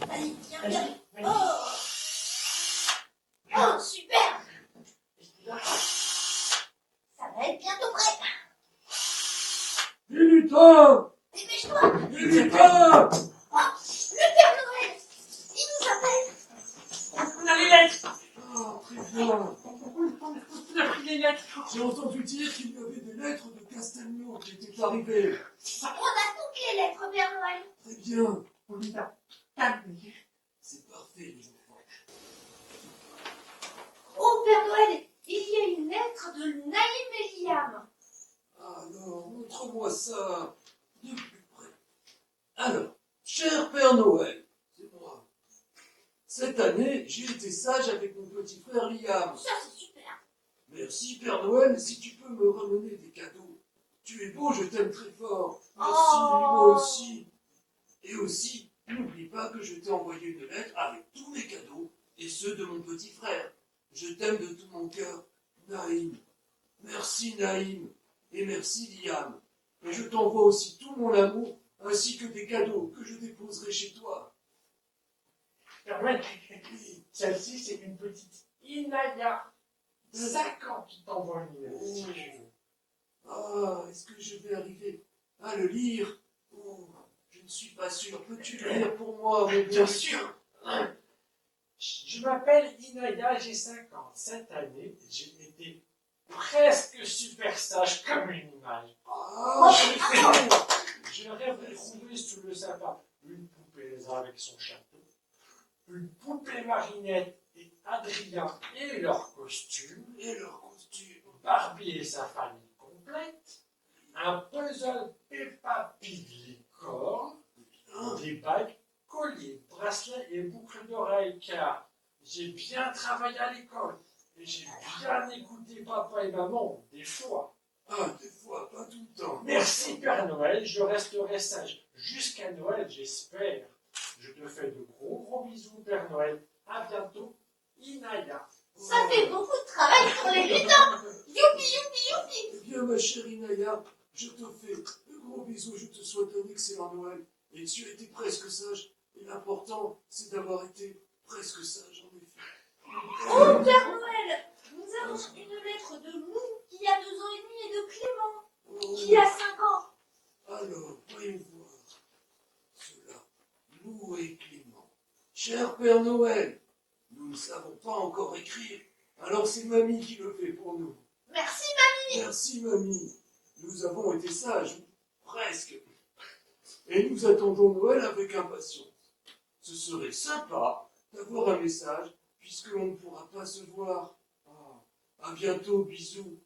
Allez, viens, viens. Oh, oh, super. Ça va être bientôt prêt. J'ai du temps! Dépêche-toi. J'ai du temps! Oh, le Père Noël. Il nous appelle. On a les lettres. Ah, très bien. On a pris les lettres. J'ai entendu dire qu'il y avait des lettres de Castelnau qui étaient arrivées. On a toutes les lettres, Père Noël. Très bien. On les a tablées. C'est parfait, les enfants. Oh, Père Noël, il y a une lettre de Naïm et Liam. Alors, montre-moi ça de plus près. Alors, cher Père Noël, c'est moi. Cette année, j'ai été sage avec mon petit frère Liam. Ça, c'est super. Merci, Père Noël, si tu peux me ramener des cadeaux. Tu es beau, je t'aime très fort. Merci, Oh. moi aussi. Et aussi, n'oublie pas que je t'ai envoyé une lettre avec tous mes cadeaux et ceux de mon petit frère. Je t'aime de tout mon cœur, Naïm. Merci, Naïm. Et merci, Liam. Et je t'envoie aussi tout mon amour, ainsi que des cadeaux que je déposerai chez toi. Père Noël, celle-ci, c'est une petite Inaya. 5 ans qui t'envoie une lettre. Ah, est-ce que je vais arriver à le lire? Oh, je ne suis pas sûr. Peux-tu le lire pour moi, mon Bien sûr. Je m'appelle Inaya, j'ai 5 ans. Cette année, j'ai été presque super sage comme une image. Ah, Je rêverais trouver sous le sapin une poupée Elsa avec son château, une poupée Marinette et Adrien et leur costume, et leur costume. Barbie et sa famille complète, un puzzle Peppa Pig licorne, des bagues, colliers, bracelets et boucles d'oreilles, car j'ai bien travaillé à l'école et j'ai bien écouté papa et maman des fois. Ah, des fois, pas tout le temps. Merci Père Noël, je resterai sage jusqu'à Noël, j'espère. Je te fais de gros bisous Père Noël. À bientôt, Inaya. Ça fait beaucoup de travail pour les lutins. Youpi, youpi, youpi. Eh bien, ma chère Inaya, je te fais de gros bisous, je te souhaite un excellent Noël. Et tu as été presque sage. Et l'important, c'est d'avoir été presque sage, en effet. Oh, Père Noël, nous avons une lettre de Lou qui a 2 ans et demi et de Clément Oh, qui a 5 ans. alors, voyons voir cela. Lou et Clément. Cher Père Noël, nous ne savons pas encore écrire, alors c'est Mamie qui le fait pour nous. Merci, Merci, Mamie. Nous avons été sages, presque. Et nous attendons Noël avec impatience. Ce serait sympa d'avoir un message, puisque l'on ne pourra pas se voir. Ah, à bientôt, bisous.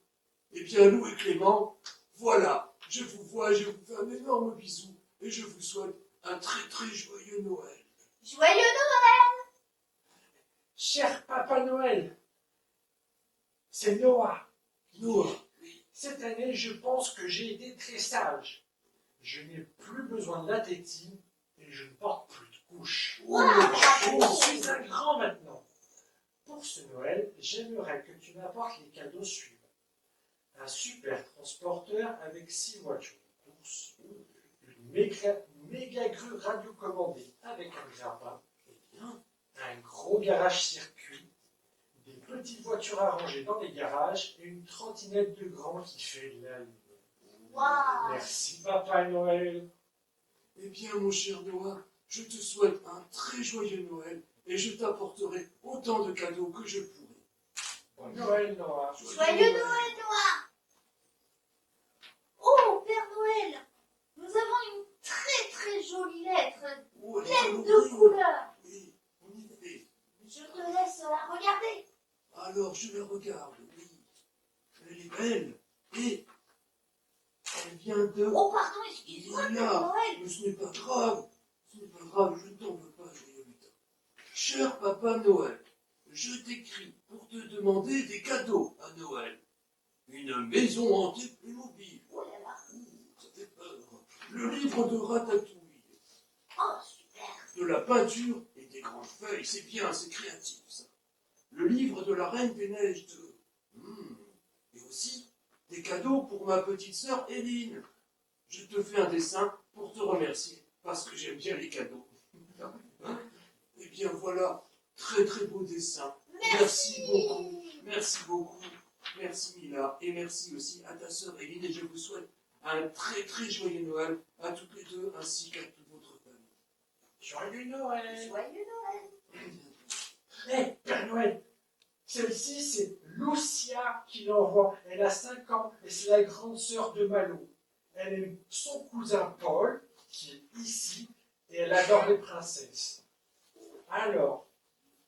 Eh bien, Lou et Clément, voilà, je vous vois, je vous fais un énorme bisou, et je vous souhaite un très très joyeux Noël. Joyeux Noël. Cher Papa Noël, c'est Noah. Noah, Cette année, je pense que j'ai été très sage. Je n'ai plus besoin de la tétine et je ne porte plus de couche. Je suis un grand maintenant. Pour ce Noël, j'aimerais que tu m'apportes les cadeaux suivants. Un super transporteur avec 6 voitures de course, une méga grue radiocommandée avec un grappin, un gros garage-circuit, des petites voitures à ranger dans les garages et une trottinette de grand qui fait de la lumière. Wow. Merci Papa Noël. eh bien, mon cher Noah, je te souhaite un très joyeux Noël, et je t'apporterai autant de cadeaux que je pourrai. Bon Noël Noah. Joyeux Noël, Noah. Oh, Père Noël, nous avons une très très jolie lettre, Oh, elle est pleine de colorée. couleurs. Oui, en effet. Je te laisse la regarder. Alors, je la regarde, oui. Elle est belle, et elle vient de... Oh, pardon, excuse-moi, Père Là, Noël. mais ce n'est pas grave. Ce n'est pas grave, je ne t'en veux pas, joyeux lutin. Cher Papa Noël, je t'écris pour te demander des cadeaux à Noël. Une maison hantée Playmobil. Oh là là. Ça fait peur. Le livre de Ratatouille. Oh, super. De la peinture et des grandes feuilles. C'est bien, c'est créatif, ça. Le livre de la Reine des Neiges 2. Et aussi des cadeaux pour ma petite sœur Éline. Je te fais un dessin pour te remercier, parce que j'aime bien les cadeaux. Eh bien voilà, très très beau dessin. Merci beaucoup, merci beaucoup. Merci Mila, et merci aussi à ta sœur Éline, et je vous souhaite un très très joyeux Noël à toutes les deux, ainsi qu'à toute votre famille. Joyeux Noël! Joyeux Noël. Hé, Père Noël, celle-ci, c'est Lucia qui l'envoie. Elle a 5 ans et c'est la grande sœur de Malo. Elle aime son cousin Paul, qui est ici, et elle adore les princesses. Alors,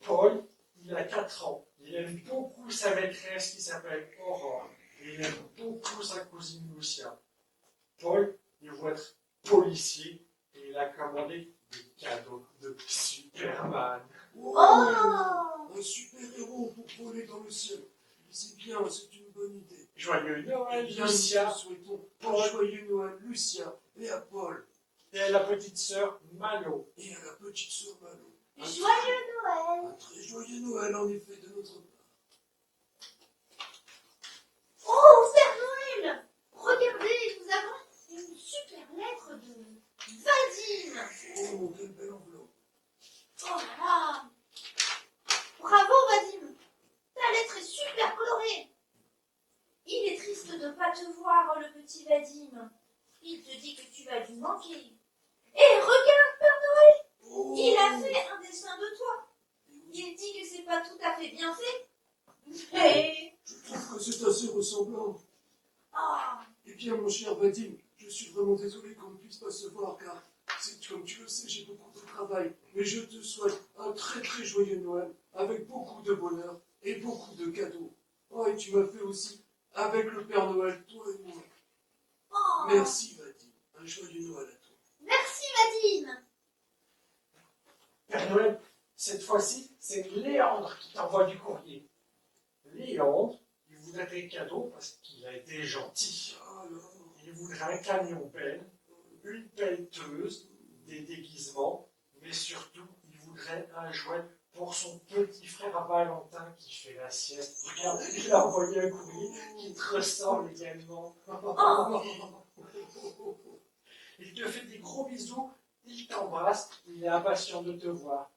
Paul, il a 4 ans. Il aime beaucoup sa maîtresse qui s'appelle Aurore. Et il aime beaucoup sa cousine Lucia. Paul, il veut être policier et il a commandé des cadeaux de Superman. Oh, un super-héros pour voler dans le ciel. C'est bien, c'est une bonne idée. Joyeux Eh Noël, bien, Lucia! nous te souhaitons un joyeux Noël, Lucia, et à Paul, Et à la petite sœur Malo. et à la petite sœur Malo. Joyeux Noël. Un très joyeux Noël, en effet, de notre part. Oh, Père Noël. Regardez, nous avons une super lettre de Vadim. Oh, quelle belle enveloppe. Oh là là. Bravo, Vadim. Ta lettre est super colorée. Il est triste de ne pas te voir, le petit Vadim. Il te dit que tu vas lui manquer. Et regarde, Père Noël. Oh, Il a fait un dessin de toi. Il dit que c'est pas tout à fait bien fait. Mais... je trouve que c'est assez ressemblant. Ah, Eh bien, mon cher Vadim, je suis vraiment désolé qu'on ne puisse pas se voir, car, comme tu le sais, j'ai beaucoup de travail. Mais je te souhaite un très très joyeux Noël, avec beaucoup de bonheur et beaucoup de cadeaux. Oh, et tu m'as fait aussi avec le Père Noël, toi et moi. oh. Merci, Vadim. Un joyeux Noël à toi. Merci, Vadim. Père Noël, cette fois-ci, c'est Léandre qui t'envoie du courrier. Léandre, il voudrait des cadeaux parce qu'il a été gentil. Alors, Il voudrait un camion pelle, une pelleteuse, des déguisements, mais surtout, il voudrait un jouet pour son petit frère Valentin qui fait la sieste. Regarde, il a envoyé un courrier qui te ressemble également. Il te fait des gros bisous, il t'embrasse, il est impatient de te voir.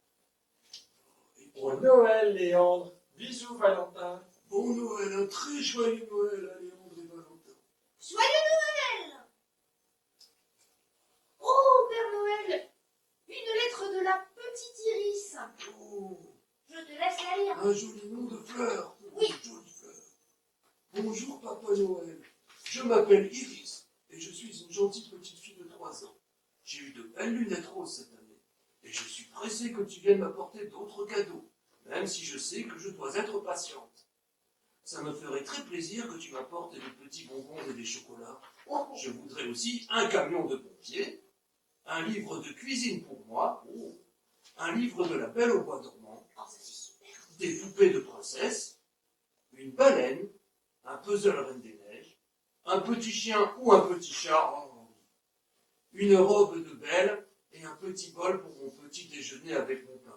Bon Noël, Léandre. Bisous, Valentin. bon Noël, un très joyeux Noël à Léandre et Valentin. Joyeux Noël. Oh, Père Noël. Une lettre de la petite Iris. Oh, Je te laisse la lire. un joli nom de fleur. Oui. Jolie fleur. Bonjour, Papa Noël. Je m'appelle Iris et je suis une gentille petite fille de 3 ans. J'ai eu de belles lunettes roses cette année et je suis pressé que tu viennes m'apporter d'autres cadeaux, même si je sais que je dois être patiente. Ça me ferait très plaisir que tu m'apportes des petits bonbons et des chocolats. Je voudrais aussi un camion de pompiers, un livre de cuisine pour moi, un livre de la Belle au bois dormant, Oh, ça c'est super. des poupées de princesse, une baleine, un puzzle Reine des Neiges, un petit chien ou un petit chat, une robe de belle et un petit bol pour mon petit déjeuner avec mon pain.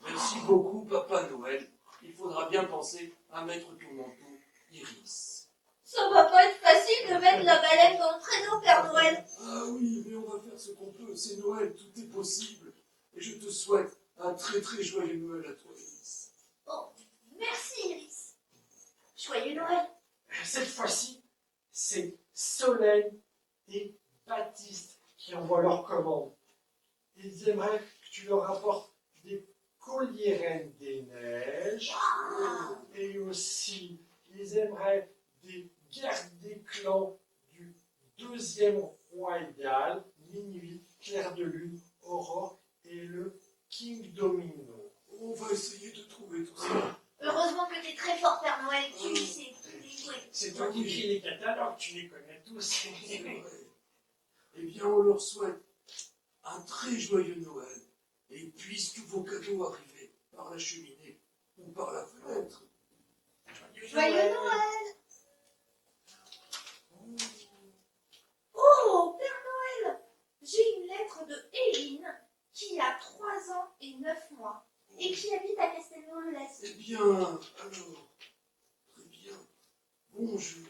Merci beaucoup, Papa Noël. Il faudra bien penser à mettre ton manteau, Iris. Ça va pas être facile de mettre la baleine dans le prénom, Père Noël. Ah oui, mais on va faire ce qu'on peut. C'est Noël, tout est possible. Et je te souhaite un très très joyeux Noël à toi, Iris. Oh, merci, Iris. Joyeux Noël. Cette fois-ci, c'est Solène et Baptiste qui envoient leur commande. Ils aimeraient que tu leur apportes des colliers Reines des Neiges et aussi ils aimeraient des guerres des clans du 2e royal, Minuit, Clair de Lune, Aurore et le King Domino. On va essayer de trouver tout ça. Heureusement que t'es très fort, Père Noël. Tu sais tous les jouets. C'est toi qui écris les catalogues, tu les connais tous. C'est vrai. Eh bien, on leur souhaite un très joyeux Noël. Et puissent tous vos cadeaux arriver par la cheminée ou par la fenêtre. Joyeux Noël. Oh, Père Noël. J'ai une lettre de Éline qui a 3 ans et 9 mois et qui habite à Castelnau-le-Lez. Eh bien, alors, très bien. Bonjour,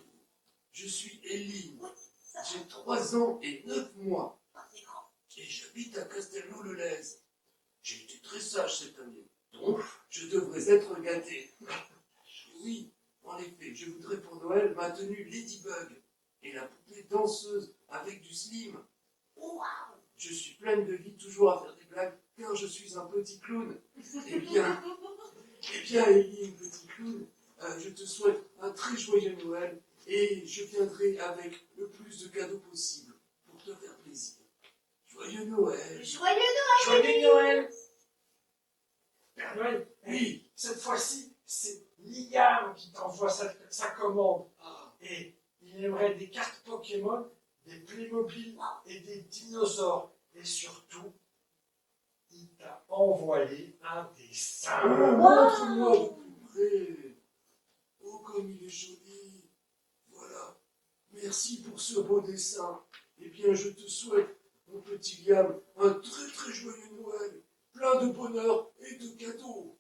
je suis Eline. Ça J'ai 3 ans et 9 mois. va, c'est grand. Et j'habite à Castelnau-le-Lez. J'ai été très sage cette année, donc je devrais être gâté. Oui, en effet, je voudrais pour Noël ma tenue Ladybug et la poupée danseuse avec du slim. Waouh! Je suis pleine de vie, toujours à faire des blagues, car je suis un petit clown. Eh bien, Eline, petit clown, je te souhaite un très joyeux Noël et je viendrai avec le plus de cadeaux possible pour te faire plaisir. Joyeux Noël! Joyeux Noël! Joyeux Noël! Père Noël, Oui! cette fois-ci, c'est Liam qui t'envoie sa commande. Ah, Et il aimerait des cartes Pokémon, des Playmobil et des dinosaures. Et surtout, il t'a envoyé un dessin. montre-moi de plus près. Oh, comme il est joli. Voilà. Merci pour ce beau dessin. Eh bien, je te souhaite, mon petit Liam, un très très joyeux Noël, plein de bonheur et de cadeaux.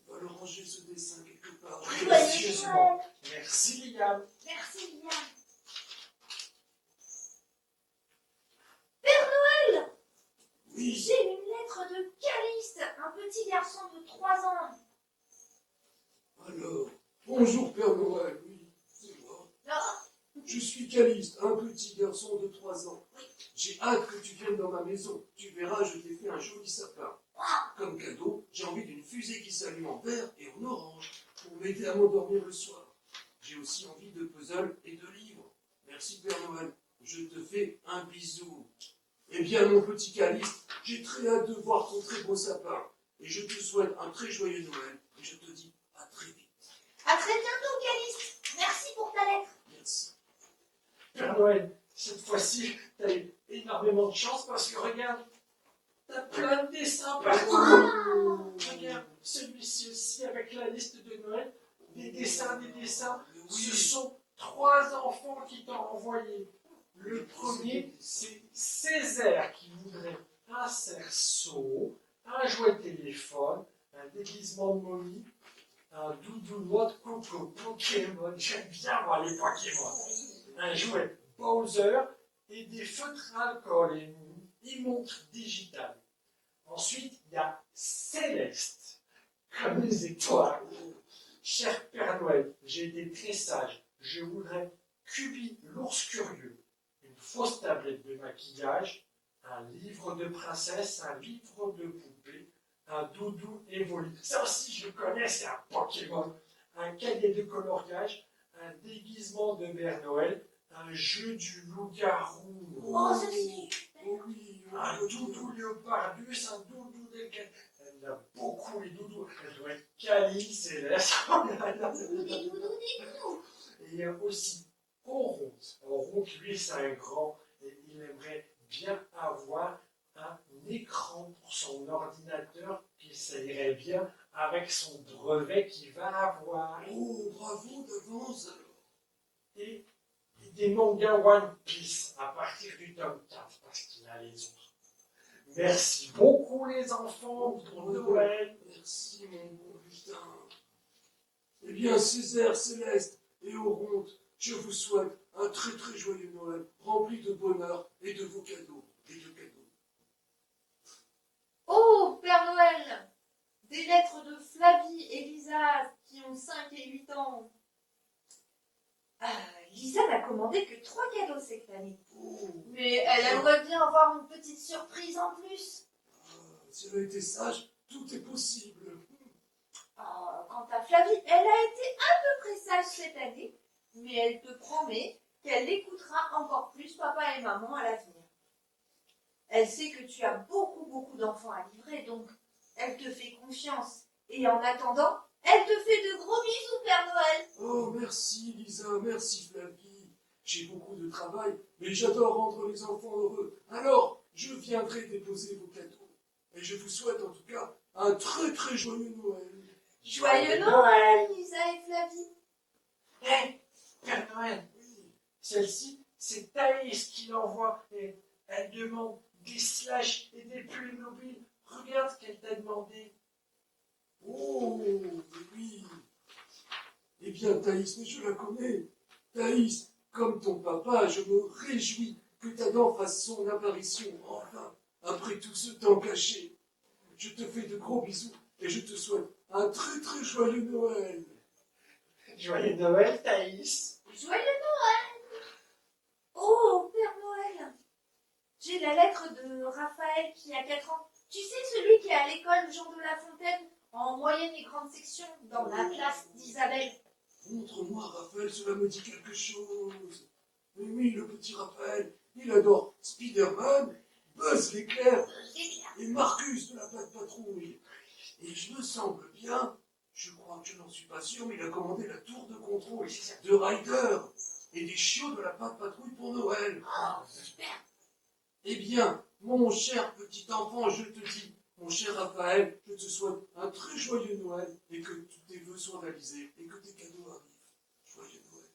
On va le ranger ce dessin quelque part. Joyeux Précieusement. Noël! Merci Liam. Merci, Liam. Père Noël! Oui, J'ai une lettre de Caliste, un petit garçon de 3 ans. alors, bonjour Père Noël, oui, c'est moi. Non, Je suis Caliste, un petit garçon de 3 ans. J'ai hâte que tu viennes dans ma maison. Tu verras, je t'ai fait un joli sapin. Comme cadeau, j'ai envie d'une fusée qui s'allume en vert et en orange pour m'aider à m'endormir le soir. J'ai aussi envie de puzzles et de livres. Merci Père Noël, je te fais un bisou. Eh bien mon petit Caliste, j'ai très hâte de voir ton très beau sapin. Et je te souhaite un très joyeux Noël. Et je te dis à très vite. à très bientôt, Caliste. Merci pour ta lettre. Merci. Père Noël, cette fois-ci, t'as eu énormément de chance parce que regarde, t'as plein de dessins partout. Regarde, celui-ci aussi avec la liste de Noël, des dessins, des dessins. Ce sont 3 enfants qui t'ont envoyé. Le premier, c'est Césaire qui voudrait un cerceau, un jouet téléphone, un déguisement de momie, un doudou noix de coco Pokémon. J'aime bien voir les Pokémon. Un jouet Bowser et des feutres à alcool et une montre digitale. Ensuite, il y a Céleste, comme les étoiles. Cher Père Noël, j'ai été très sage. Je voudrais Cubi, l'ours curieux, une fausse tablette de maquillage, un livre de princesse, un livre de poupée, un doudou évolu. Ça aussi, je le connais, c'est un Pokémon. Un cahier de coloriage, un déguisement de Père Noël, un jeu du loup-garou. Oh, ceci. Oh oui, Un doudou léopardus, un doudou d'Elken. Elle a beaucoup les doudous. Elle doit être Cali, Céleste. Des doudous. Et il y a aussi Oronte. Oronte, lui, c'est un grand. Et il aimerait bien avoir un écran pour son ordinateur, puis ça irait bien avec son brevet qu'il va avoir. Oh, bravo d'avance alors. Et des mangas One Piece à partir du tome 4, parce qu'il a les autres. Merci beaucoup les enfants pour Noël. Merci mon bon putain. Eh bien, Césaire, Céleste et Oronte, je vous souhaite un très très joyeux Noël, rempli de bonheur et de vos cadeaux. Oh, Père Noël! Des lettres de Flavie et Lisa qui ont 5 et 8 ans. Lisa n'a commandé que 3 cadeaux cette année. Oh, Mais elle aimerait bien avoir une petite surprise en plus. si elle a été sage, tout est possible. Quant à Flavie, elle a été un peu près sage cette année, mais elle te promet qu'elle écoutera encore plus papa et maman à l'avenir. Elle sait que tu as beaucoup d'enfants à livrer, donc elle te fait confiance. Et en attendant, elle te fait de gros bisous, Père Noël. Oh, merci Lisa, merci Flavie. J'ai beaucoup de travail, mais j'adore rendre les enfants heureux. Alors, je viendrai déposer vos cadeaux. Et je vous souhaite en tout cas un très très joyeux Noël. Joyeux Noël, Lisa et Flavie. Hé, Père Noël, Oui. celle-ci, c'est Thaïs qui l'envoie et elle demande des slash et des Playmobil. Regarde ce qu'elle t'a demandé. Oh, oui. Eh bien, Thaïs, mais je la connais. Thaïs, comme ton papa, je me réjouis que Adam fasse son apparition, enfin, après tout ce temps caché. Je te fais de gros bisous et je te souhaite un très très joyeux Noël. Joyeux Noël, Thaïs. Joyeux Noël! Oh, Père Noël! J'ai la lettre de Raphaël qui a 4 ans. Tu sais, celui qui est à l'école Jean de La Fontaine, en moyenne et grande section, dans la classe d'Isabelle. Montre-moi, Raphaël, cela me dit quelque chose. Mais oui, le petit Raphaël, il adore Spider-Man, Buzz l'éclair et Marcus de la Patte Patrouille. Et je me semble bien, je crois que je n'en suis pas sûr, mais il a commandé la tour de contrôle de Ryder et des chiots de la Patte Patrouille pour Noël. Oh, super! Eh bien, mon cher petit enfant, je te dis, mon cher Raphaël, je te souhaite un très joyeux Noël et que tous tes vœux soient réalisés et que tes cadeaux arrivent. Joyeux Noël.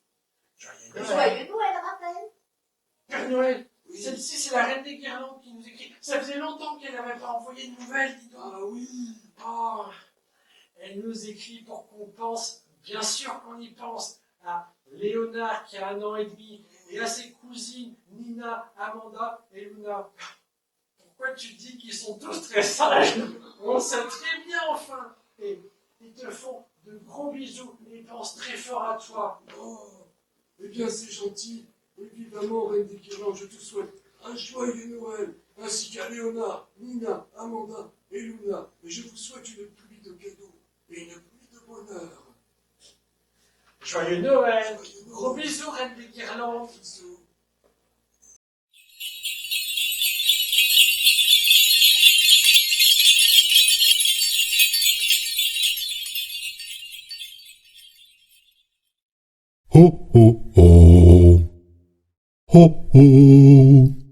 Joyeux Noël. Joyeux Noël, Raphaël! Père Noël, Oui. celle-ci, c'est la reine des guirlandes qui nous écrit. Ça faisait longtemps qu'elle n'avait pas envoyé de nouvelles, dis donc. Ah oui. Oh, elle nous écrit pour qu'on pense, bien sûr qu'on y pense, à Léonard qui a 1 an et demi et à ses cousines Nina, Amanda et Luna. Pourquoi tu dis qu'ils sont tous très sages? On sait très bien enfin. Et ils te font de gros bisous et ils pensent très fort à toi. Oh, eh bien, c'est gentil. Évidemment, Reine des Guirlandes, je te souhaite un joyeux Noël, ainsi qu'à Léonard, Nina, Amanda et Luna. Et je vous souhaite une pluie de cadeaux et une pluie de bonheur. Joyeux Noël. Joyeux Noël. Gros bisous, reine des guirlandes. Bisous. Ho ho ho. Ho ho.